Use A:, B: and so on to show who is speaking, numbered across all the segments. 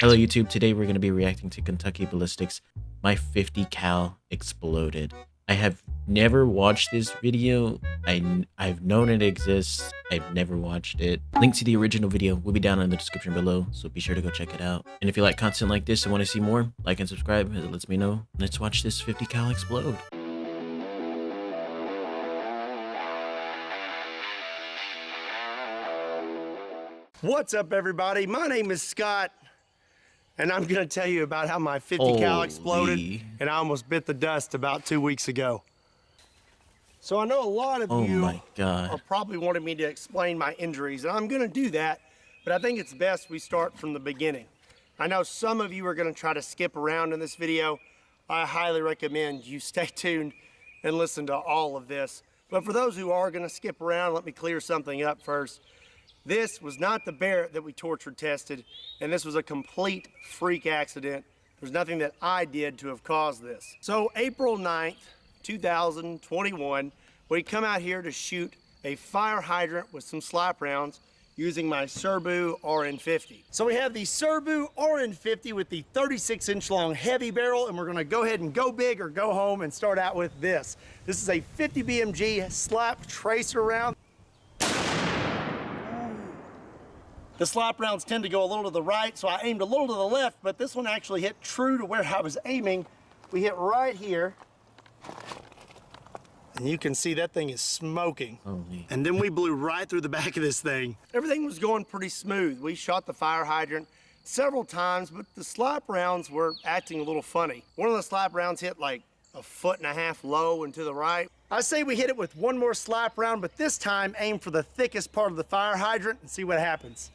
A: Hello YouTube, today we're going to be reacting to Kentucky Ballistics. My 50 cal exploded. I have never watched this video. I've known it exists. I've never watched it. Link to the original video will be down in the description below, so be sure to go check it out. And if you like content like this and want to see more, like and subscribe, as it lets me know. Let's watch this 50 cal explode.
B: What's up, everybody? My name is Scott, and I'm going to tell you about how my 50 cal exploded, and I almost bit the dust about 2 weeks ago. So I know a lot of you are probably wanting me to explain my injuries, and I'm going to do that, but I think it's best we start from the beginning. I know some of you are going to try to skip around in this video. I highly recommend you stay tuned and listen to all of this. But for those who are going to skip around, let me clear something up first. This was not the Barrett that we torture tested, and this was a complete freak accident. There's nothing that I did to have caused this. So April 9th, 2021, we come out here to shoot a fire hydrant with some slap rounds using my Serbu RN50. So we have the Serbu RN50 with the 36-inch long heavy barrel, and we're gonna go ahead and go big or go home and start out with this. This is a 50 BMG slap tracer round. The slap rounds tend to go a little to the right, so I aimed a little to the left, but this one actually hit true to where I was aiming. We hit right here, and you can see that thing is smoking. And then we blew right through the back of this thing. Everything was going pretty smooth. We shot the fire hydrant several times, but the slap rounds were acting a little funny. One of the slap rounds hit like 1.5 feet low and to the right. I say we hit it with one more slap round, but this time aim for the thickest part of the fire hydrant and see what happens.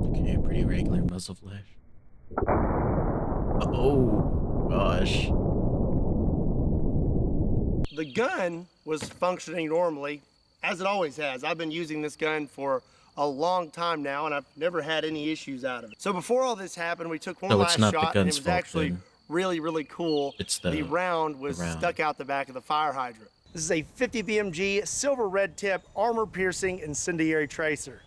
A: Okay, pretty regular muzzle flash. Oh gosh.
B: The gun was functioning normally, as it always has. I've been using this gun for a long time now, and I've never had any issues out of it. So before all this happened, we took one last shot, and it was actually really cool. The round was stuck out the back of the fire hydrant. This is a 50 BMG silver red tip armor piercing incendiary tracer.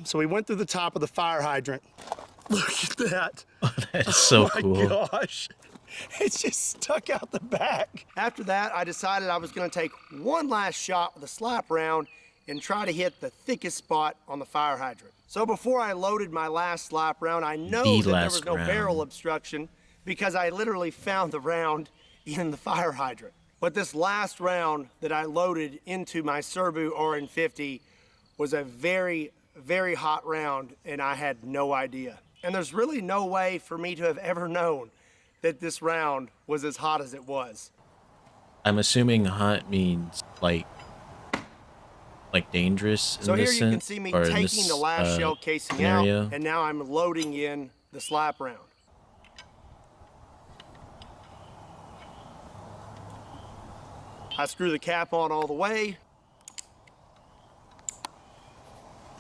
B: So we went through the top of the fire hydrant. Look at that.
A: Oh, that is so cool.
B: Oh my gosh. It's just stuck out the back. After that, I decided I was going to take one last shot with a slap round and try to hit the thickest spot on the fire hydrant. So before I loaded my last slap round, I know that there was no barrel obstruction because I literally found the round in the fire hydrant. But this last round that I loaded into my Serbu RN50 was a very hot round, and I had no idea. And there's really no way for me to have ever known that this round was as hot as it was.
A: I'm assuming hot means like dangerous.
B: So here you can see me taking the last shell casing out, and now I'm loading in the slap round. I screw the cap on all the way.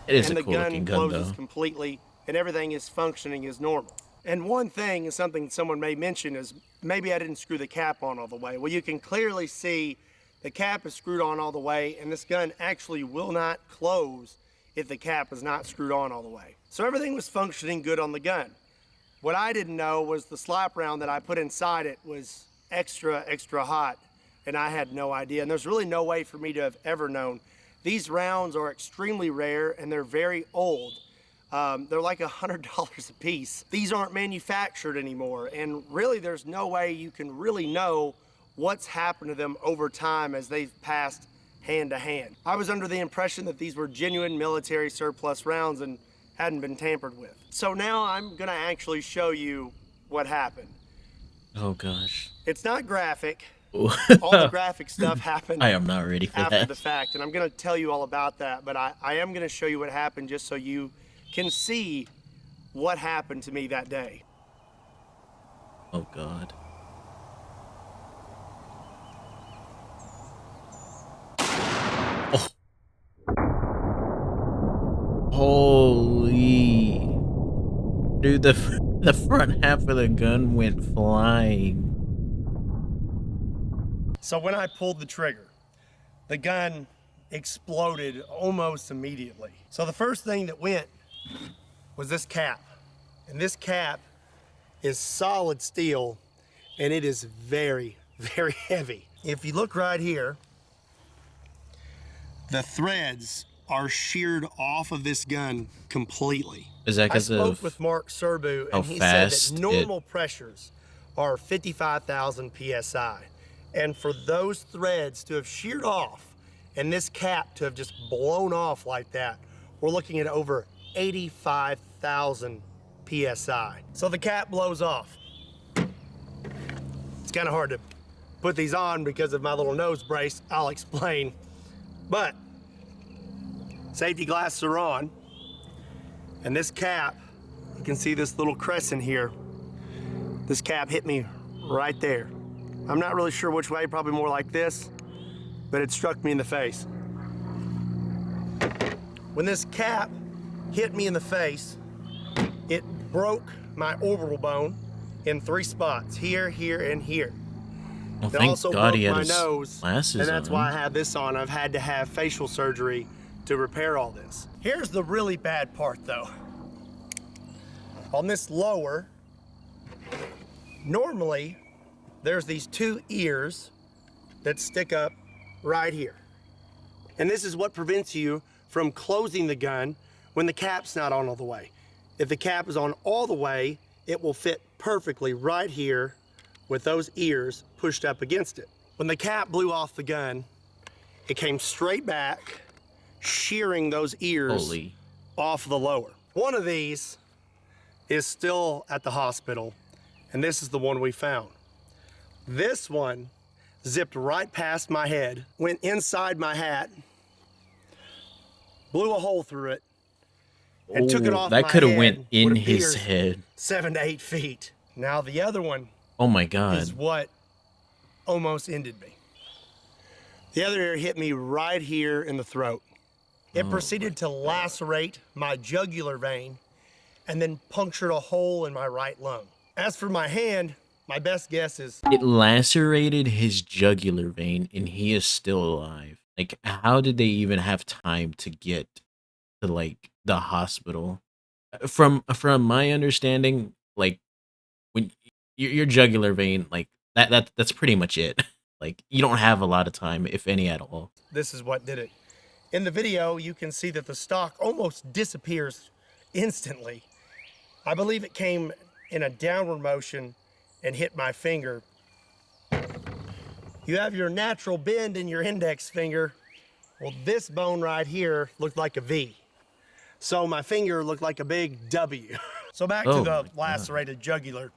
A: It is
B: and
A: a cool looking gun,
B: the gun closes completely, and everything is functioning as normal. And one thing, is something someone may mention, is maybe I didn't screw the cap on all the way. Well, you can clearly see the cap is screwed on all the way, and this gun actually will not close if the cap is not screwed on all the way. So everything was functioning good on the gun. What I didn't know was the slap round that I put inside it was extra hot, and I had no idea. And there's really no way for me to have ever known. These rounds are extremely rare, and they're very old. They're like $100 a piece. These aren't manufactured anymore, and really there's no way you can really know what's happened to them over time as they've passed hand to hand. I was under the impression that these were genuine military surplus rounds and hadn't been tampered with. So now I'm gonna actually show you what happened.
A: Oh gosh.
B: It's not graphic. All the graphic stuff happened
A: I am not ready for
B: after the fact, and I'm gonna tell you all about that, but I am gonna show you what happened just so you can see what happened to me that day.
A: Oh God. Oh. Holy. Dude, the front half of the gun went flying.
B: So when I pulled the trigger, the gun exploded almost immediately. So the first thing that went was this cap. And this cap is solid steel, and it is very, very heavy. If you look right here, the threads are sheared off of this gun completely.
A: Is that because of...
B: I spoke with Mark Serbu, and he said that normal pressures are 55,000 PSI. And for those threads to have sheared off and this cap to have just blown off like that, we're looking at over 85,000 PSI. So the cap blows off. It's kind of hard to put these on because of my little nose brace. I'll explain. But safety glasses are on, and this cap, you can see this little crescent here. This cap hit me right there. I'm not really sure which way, probably more like this, but it struck me in the face. When this cap hit me in the face, it broke my orbital bone in 3 spots, here, here, and here.
A: Well,
B: it also broke my nose, and that's why I have this on. I've had to have facial surgery to repair all this. Here's the really bad part though. On this lower, normally there's these 2 ears that stick up right here. And this is what prevents you from closing the gun when the cap's not on all the way. If the cap is on all the way, it will fit perfectly right here with those ears pushed up against it. When the cap blew off the gun, it came straight back, shearing those ears off the lower. One of these is still at the hospital, and this is the one we found. This one zipped right past my head, went inside my hat, blew a hole through it, and took it off my head.
A: That could have went in his head.
B: 7 to 8 feet. Now the other one,
A: oh my God,
B: is what almost ended me. The other ear hit me right here in the throat. It proceeded to lacerate my jugular vein and then punctured a hole in my right lung. As for my hand, my best guess is...
A: It lacerated his jugular vein and he is still alive. Like, how did they even have time to get to, like, the hospital? From my understanding, like, when your jugular vein, like, that's pretty much it. Like, you don't have a lot of time, if any at all.
B: This is what did it. In the video, you can see that the stock almost disappears instantly. I believe it came in a downward motion and hit my finger. You have your natural bend in your index finger. Well, this bone right here looked like a V. So my finger looked like a big W. So back to the lacerated jugular.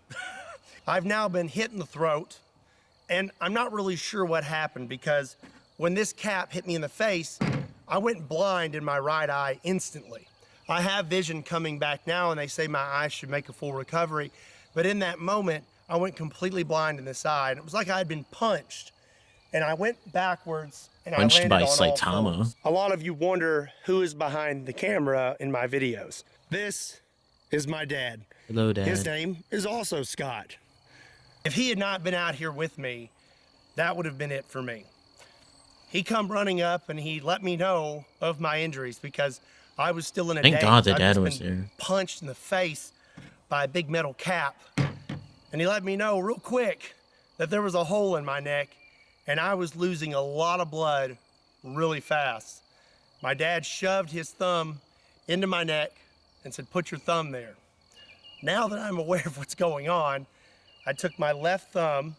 B: I've now been hit in the throat, and I'm not really sure what happened because when this cap hit me in the face, I went blind in my right eye instantly. I have vision coming back now, and they say my eyes should make a full recovery. But in that moment, I went completely blind in this eye, and it was like I had been punched. And I went backwards, and I landed on all fours. A lot of you wonder who is behind the camera in my videos. This is my dad.
A: Hello, Dad.
B: His name is also Scott. If he had not been out here with me, that would have been it for me. He come running up and he let me know of my injuries because I was still in a daze.
A: Thank God that Dad was there.
B: Punched in the face by a big metal cap. And he let me know real quick that there was a hole in my neck and I was losing a lot of blood really fast. My dad shoved his thumb into my neck and said, "Put your thumb there." Now that I'm aware of what's going on, I took my left thumb,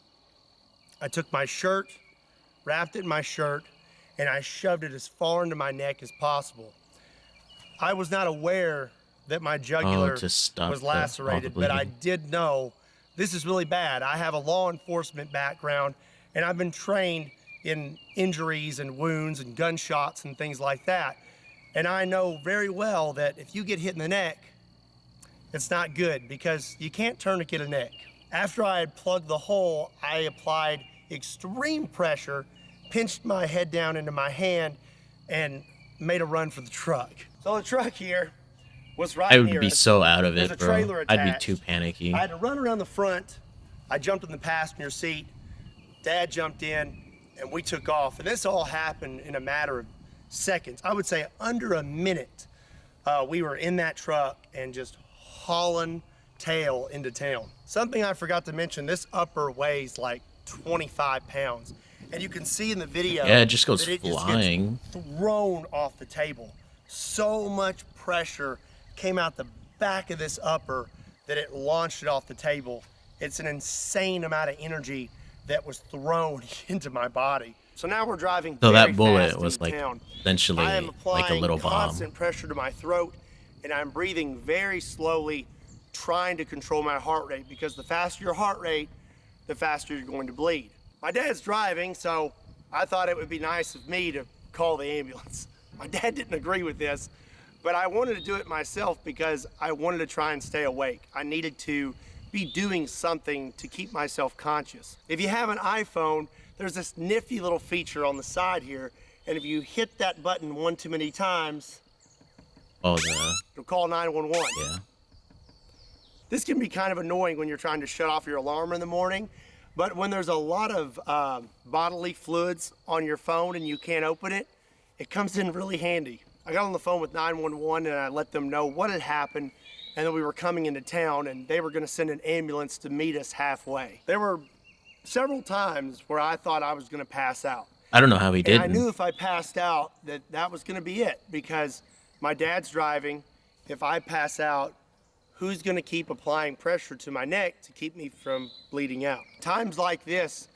B: I took my shirt, wrapped it in my shirt, and I shoved it as far into my neck as possible. I was not aware that my jugular was lacerated, but I did know this is really bad. I have a law enforcement background, and I've been trained in injuries and wounds and gunshots and things like that. And I know very well that if you get hit in the neck, it's not good because you can't tourniquet a neck. After I had plugged the hole, I applied extreme pressure, pinched my head down into my hand, and made a run for the truck. So the truck here was right near us.
A: I would be so out of it, bro. I'd be too panicky.
B: I had to run around the front. I jumped in the passenger seat. Dad jumped in. and we took off. And this all happened in a matter of seconds. I would say under a minute. We were in that truck and just hauling tail into town. Something I forgot to mention, this upper weighs like 25 pounds. And you can see in the video,
A: yeah, it just goes
B: that it
A: flying.
B: just gets thrown off the table. So much pressure came out the back of this upper that it launched it off the table. It's an insane amount of energy that was thrown into my body. So now we're driving
A: So
B: very
A: that bullet
B: fast
A: was
B: into
A: like
B: town.
A: essentially
B: I am
A: like a
B: applying
A: little bomb.
B: constant pressure to my throat, and I'm breathing very slowly, trying to control my heart rate, because the faster your heart rate, the faster you're going to bleed. My dad's driving, so I thought it would be nice of me to call the ambulance. My dad didn't agree with this, but I wanted to do it myself because I wanted to try and stay awake. I needed to be doing something to keep myself conscious. If you have an iPhone, there's this nifty little feature on the side here, and if you hit that button one too many times, it'll call 911.
A: Yeah.
B: This can be kind of annoying when you're trying to shut off your alarm in the morning, but when there's a lot of bodily fluids on your phone and you can't open it, it comes in really handy. I got on the phone with 911 and I let them know what had happened and that we were coming into town and they were gonna send an ambulance to meet us halfway. There were several times where I thought I was gonna pass out.
A: I don't know how he
B: And
A: didn't.
B: I knew if I passed out that was gonna be it, because my dad's driving. If I pass out, who's gonna keep applying pressure to my neck to keep me from bleeding out? Times like this,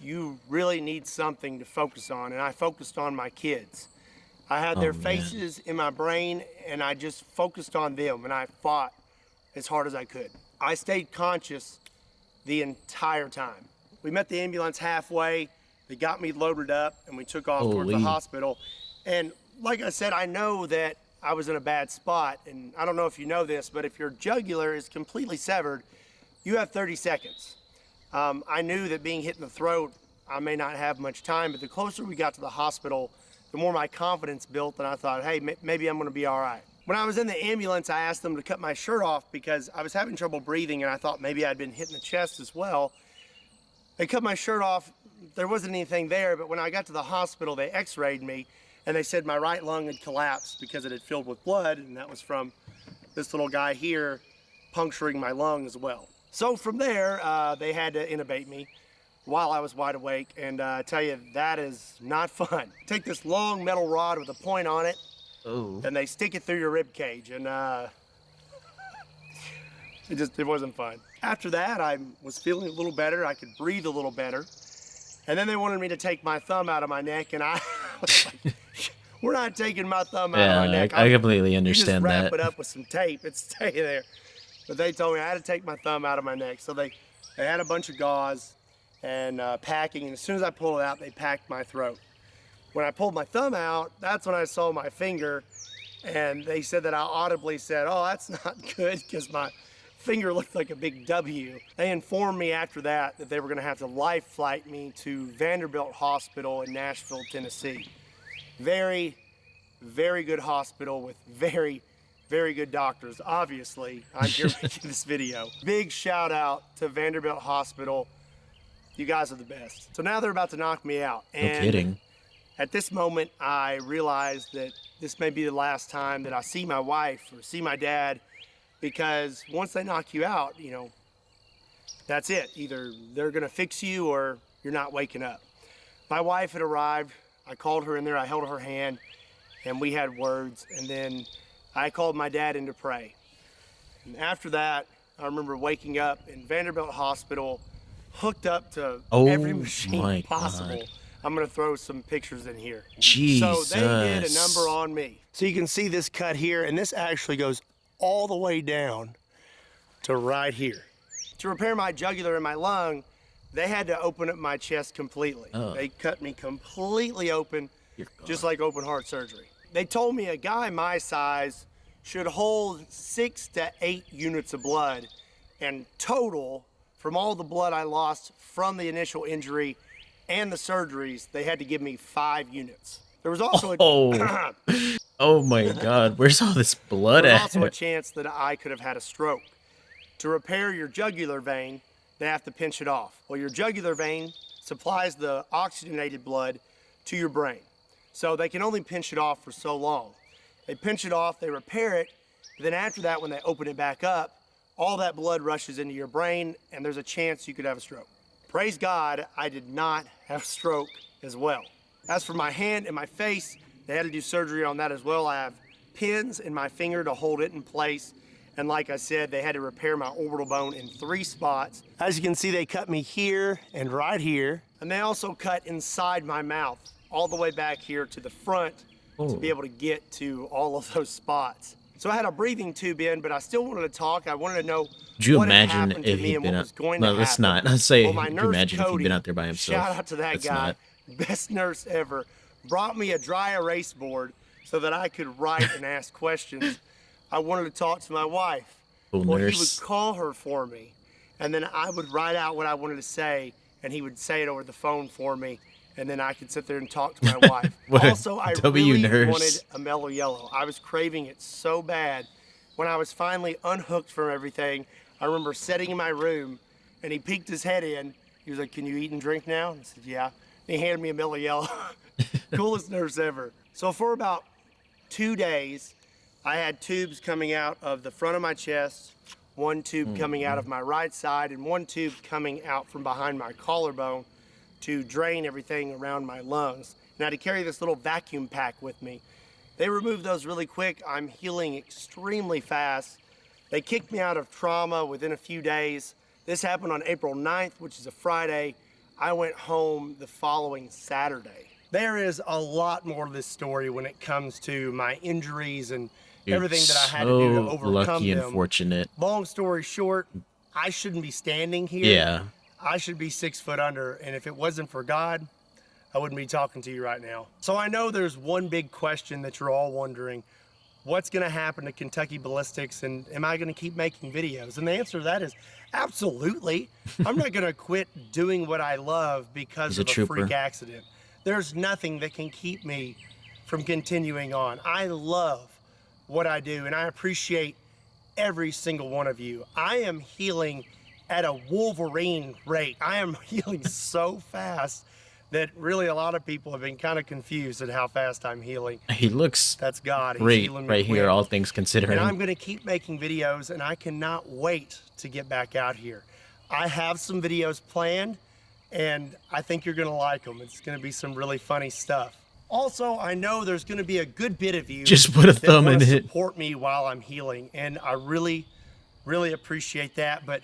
B: you really need something to focus on, and I focused on my kids. I had their faces in my brain, and I just focused on them, and I fought as hard as I could. I stayed conscious the entire time. We met the ambulance halfway. They got me loaded up, and we took off towards the hospital. And like I said, I know that I was in a bad spot, and I don't know if you know this, but if your jugular is completely severed, you have 30 seconds. I knew that being hit in the throat, I may not have much time, but the closer we got to the hospital, the more my confidence built, and I thought, hey, maybe I'm gonna be all right. When I was in the ambulance, I asked them to cut my shirt off because I was having trouble breathing, and I thought maybe I'd been hit in the chest as well. They cut my shirt off. There wasn't anything there, but when I got to the hospital, they x-rayed me, and they said my right lung had collapsed because it had filled with blood, and that was from this little guy here puncturing my lung as well. So from there, they had to intubate me while I was wide awake, and I tell you, that is not fun. Take this long metal rod with a point on it, and they stick it through your rib cage, and it wasn't fun. After that, I was feeling a little better. I could breathe a little better. And then they wanted me to take my thumb out of my neck, and I was like, we're not taking my thumb out of my neck.
A: I completely understand
B: you
A: that.
B: just wrap it up with some tape and stay there. But they told me I had to take my thumb out of my neck. So they had a bunch of gauze and packing, and as soon as I pulled it out, they packed my throat. When I pulled my thumb out, that's when I saw my finger, and they said that I audibly said, oh, that's not good, because my finger looked like a big W. They informed me after that they were gonna have to life flight me to Vanderbilt Hospital in Nashville, Tennessee. Very, very good hospital with very, very good doctors. Obviously, I'm here making this video. Big shout out to Vanderbilt Hospital. You guys are the best. So now they're about to knock me out.
A: No kidding.
B: At this moment, I realized that this may be the last time that I see my wife or see my dad, because once they knock you out, you know, that's it. Either they're gonna fix you or you're not waking up. My wife had arrived. I called her in there, I held her hand, and we had words, and then I called my dad in to pray. And after that, I remember waking up in Vanderbilt Hospital, hooked up to every machine possible. God. I'm gonna throw some pictures in here.
A: Jesus.
B: So they did a number on me. So you can see this cut here, and this actually goes all the way down to right here. To repair my jugular and my lung, they had to open up my chest completely. They cut me completely open, just like open heart surgery. They told me a guy my size should hold 6 to 8 units of blood, and total, from all the blood I lost from the initial injury and the surgeries, they had to give me 5 units. There was also
A: oh my God, where's all this blood at?
B: There's also a chance that I could have had a stroke. To repair your jugular vein, they have to pinch it off. Well, your jugular vein supplies the oxygenated blood to your brain. So they can only pinch it off for so long. They pinch it off, they repair it, then after that, when they open it back up, all that blood rushes into your brain and there's a chance you could have a stroke. Praise God, I did not have a stroke as well. As for my hand and my face, they had to do surgery on that as well. I have pins in my finger to hold it in place. And like I said, they had to repair my orbital bone in 3 spots. As you can see, they cut me here and right here. And they also cut inside my mouth, all the way back here to the front to be able to get to all of those spots. So I had a breathing tube in, but I still wanted to talk. I wanted to know what had happened to me and what was going to happen.
A: No, let's not. Let's say,
B: my nurse,
A: imagine
B: Cody,
A: if he'd been out there by himself.
B: Shout out to that guy, best nurse ever, brought me a dry erase board so that I could write and ask questions. I wanted to talk to my wife. Well, he would call her for me, and then I would write out what I wanted to say, and he would say it over the phone for me, and then I could sit there and talk to my wife. Also, I really wanted a Mellow Yellow. I was craving it so bad. When I was finally unhooked from everything, I remember sitting in my room, and he peeked his head in. He was like, "Can you eat and drink now?" And I said, "Yeah." And he handed me a Mellow Yellow. Coolest nurse ever. So for about 2 days, I had tubes coming out of the front of my chest, 1 tube coming out of my right side, and 1 tube coming out from behind my collarbone to drain everything around my lungs. And I had to carry this little vacuum pack with me. They removed those really quick. I'm healing extremely fast. They kicked me out of trauma within a few days. This happened on April 9th, which is a Friday. I went home the following Saturday. There is a lot more to this story when it comes to my injuries and everything that I had to do to overcome
A: lucky
B: them.
A: and fortunate.
B: Long story short, I shouldn't be standing here.
A: Yeah.
B: I should be 6 foot under, and if it wasn't for God, I wouldn't be talking to you right now. So I know there's one big question that you're all wondering. What's gonna happen to Kentucky Ballistics, and am I gonna keep making videos? And the answer to that is absolutely. I'm not gonna quit doing what I love because of a freak accident. There's nothing that can keep me from continuing on. I love what I do, and I appreciate every single one of you. I am healing at a Wolverine rate. I am healing so fast that really a lot of people have been kind of confused at how fast I'm healing.
A: He looks
B: That's God. He's
A: great
B: healing me
A: right
B: quick.
A: here, all things considering.
B: And I'm gonna keep making videos, and I cannot wait to get back out here. I have some videos planned, and I think you're gonna like them. It's gonna be some really funny stuff. Also, I know there's gonna be a good bit of you
A: just put a thumb in it.
B: Support me while I'm healing, and I really, really appreciate that. But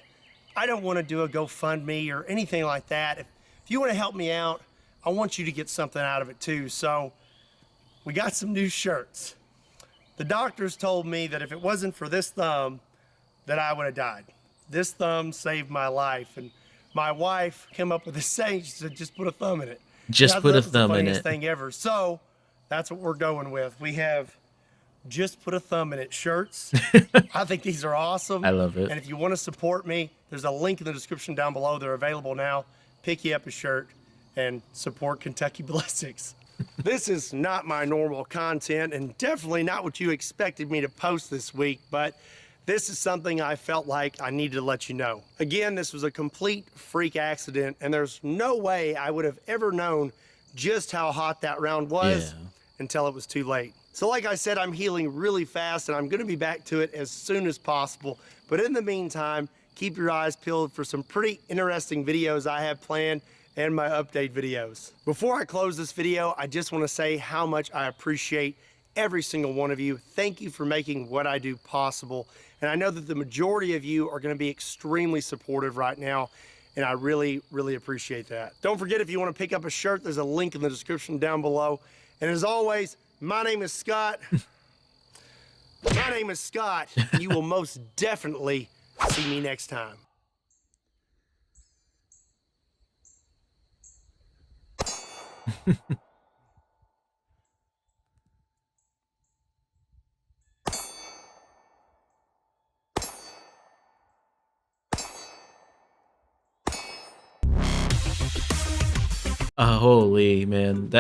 B: I don't want to do a GoFundMe or anything like that. If you want to help me out, I want you to get something out of it too. So we got some new shirts. The doctors told me that if it wasn't for this thumb, that I would have died. This thumb saved my life, and my wife came up with this saying. She said, "Just put a thumb in it."
A: Just put a thumb in it.
B: Funniest thing ever. So that's what we're going with. We have "Just Put a Thumb in It" shirts. I think these are awesome.
A: I love it.
B: And if you want to support me, there's a link in the description down below. They're available now. Pick you up a shirt and support Kentucky Ballistics. This is not my normal content, and definitely not what you expected me to post this week, but this is something I felt like I needed to let you know. Again, this was a complete freak accident, and there's no way I would have ever known just how hot that round was until it was too late. So like I said, I'm healing really fast, and I'm gonna be back to it as soon as possible. But in the meantime, keep your eyes peeled for some pretty interesting videos I have planned and my update videos. Before I close this video, I just wanna say how much I appreciate every single one of you. Thank you for making what I do possible. And I know that the majority of you are gonna be extremely supportive right now, and I really, really appreciate that. Don't forget, if you wanna pick up a shirt, there's a link in the description down below. And as always, my name is Scott. My name is Scott. You will most definitely see me next time.
A: Holy man,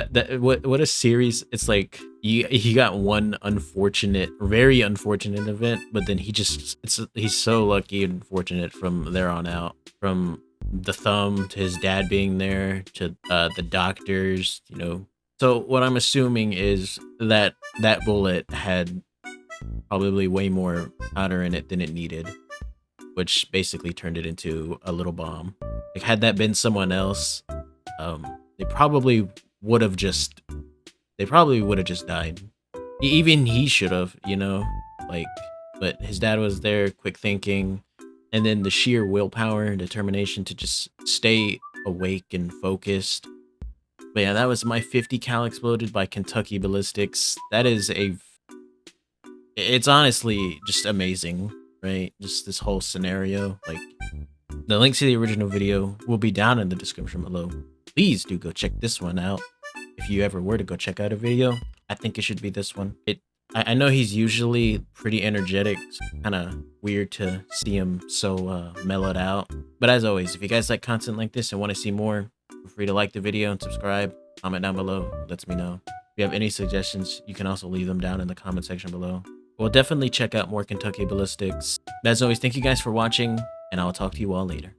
A: what a series. It's like he got one very unfortunate event, but then he's so lucky and fortunate from there on out. From the thumb to his dad being there to the doctors, you know. So what I'm assuming is that that bullet had probably way more powder in it than it needed, which basically turned it into a little bomb. Like, had that been someone else, they probably would have just died. Even he should have, you know, like, but his dad was there, quick thinking, and then the sheer willpower and determination to just stay awake and focused. But yeah, that was my 50 cal exploded by Kentucky Ballistics. That is it's honestly just amazing, right? Just this whole scenario. Like, the link to the original video will be down in the description below. Please do go check this one out. If you ever were to go check out a video, I think it should be this one. I know he's usually pretty energetic, kind of weird to see him so mellowed out. But as always, if you guys like content like this and want to see more, feel free to like the video and subscribe. Comment down below, lets me know. If you have any suggestions, you can also leave them down in the comment section below. We'll definitely check out more Kentucky Ballistics. As always, thank you guys for watching, and I'll talk to you all later.